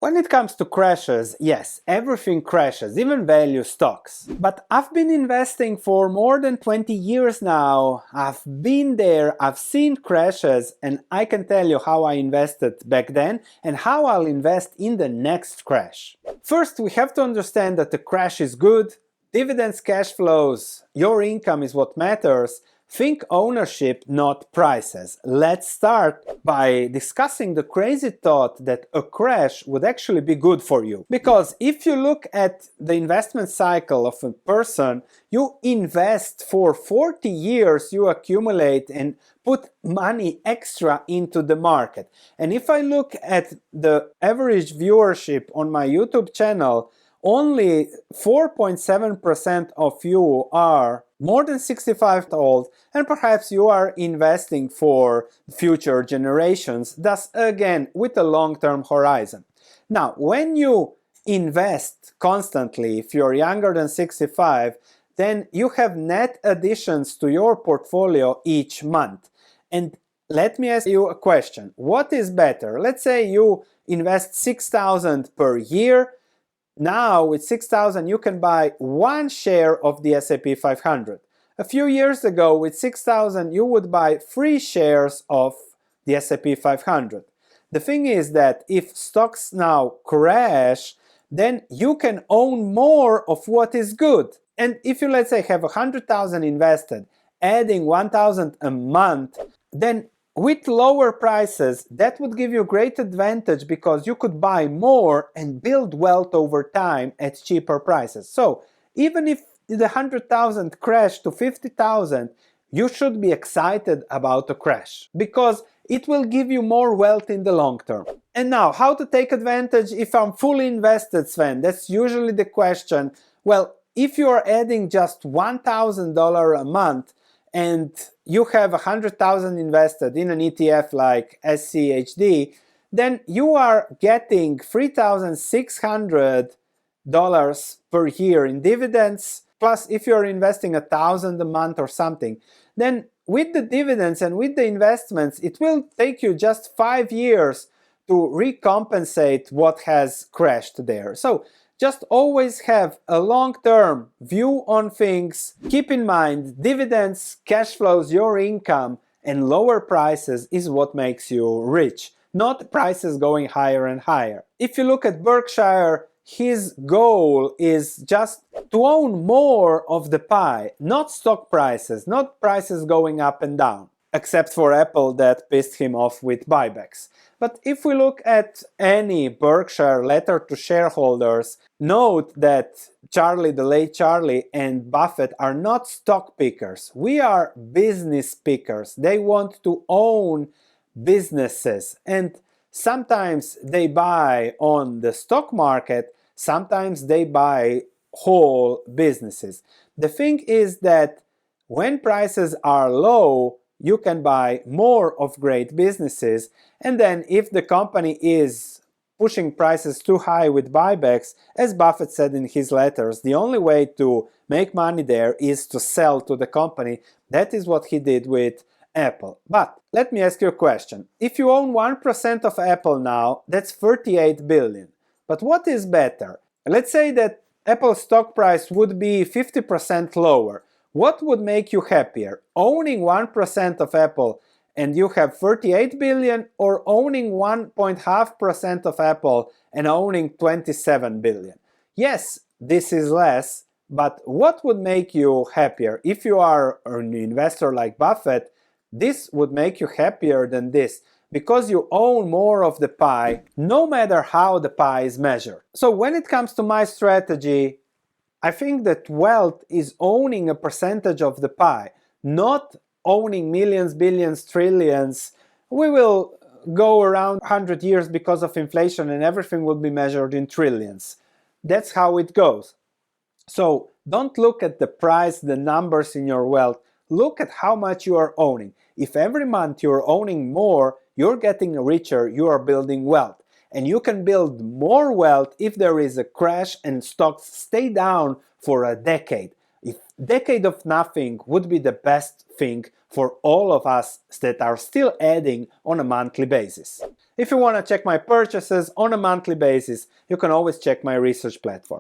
When it comes to crashes, yes, everything crashes, even value stocks. But I've been investing for more than 20 years now. I've been there, I've seen crashes, and I can tell you how I invested back then and how I'll invest in the next crash. First, we have to understand that the crash is good. Dividends, cash flows, your income is what matters. Think ownership, not prices. Let's start by discussing the crazy thought that a crash would actually be good for you. Because if you look at the investment cycle of a person, you invest for 40 years, you accumulate and put money extra into the market. And if I look at the average viewership on my YouTube channel, only 4.7% of you are more than 65 old, and perhaps you are investing for future generations, thus again with a long-term horizon. Now, when you invest constantly, if you're younger than 65, then you have net additions to your portfolio each month. And let me ask you a question. What is better? Let's say you invest 6,000 per year. Now with 6,000 you can buy one share of the S&P 500. A few years ago with 6,000 you would buy 3 shares of the S&P 500. The thing is that if stocks now crash, then you can own more of what is good. And if you, let's say, have 100,000 invested, adding 1,000 a month, then with lower prices, that would give you great advantage because you could buy more and build wealth over time at cheaper prices. So even if the 100,000 crashed to 50,000, you should be excited about a crash because it will give you more wealth in the long term. And now, how to take advantage if I'm fully invested, Sven? That's usually the question. Well, if you are adding just $1,000 a month, and you have 100,000 invested in an ETF like SCHD, then you are getting $3,600 per year in dividends. Plus, if you're investing 1,000 a month or something, then with the dividends and with the investments, it will take you just 5 years to recompensate what has crashed there. So just always have a long-term view on things. Keep in mind, dividends, cash flows, your income, and lower prices is what makes you rich, not prices going higher and higher. If you look at Berkshire, his goal is just to own more of the pie, not stock prices, not prices going up and down, except for Apple that pissed him off with buybacks. But if we look at any Berkshire letter to shareholders, note that Charlie, the late Charlie, and Buffett are not stock pickers. We are business pickers. They want to own businesses. And sometimes they buy on the stock market, sometimes they buy whole businesses. The thing is that when prices are low, you can buy more of great businesses, and then if the company is pushing prices too high with buybacks, as Buffett said in his letters, the only way to make money there is to sell to the company. That is what he did with Apple. But let me ask you a question. If you own 1% of Apple now, that's 38 billion. But what is better? Let's say that Apple's stock price would be 50% lower. What would make you happier? Owning 1% of Apple and you have 38 billion, or owning 1.5% of Apple and owning 27 billion? Yes, this is less, but what would make you happier? If you are an investor like Buffett, this would make you happier than this, because you own more of the pie, no matter how the pie is measured. So when it comes to my strategy, I think that wealth is owning a percentage of the pie, not owning millions, billions, trillions. We will go around 100 years because of inflation and everything will be measured in trillions. That's how it goes. So don't look at the price, the numbers in your wealth. Look at how much you are owning. If every month you're owning more, you're getting richer, you are building wealth. And you can build more wealth if there is a crash and stocks stay down for a decade. If decade of nothing would be the best thing for all of us that are still adding on a monthly basis. If you want to check my purchases on a monthly basis, you can always check my research platform.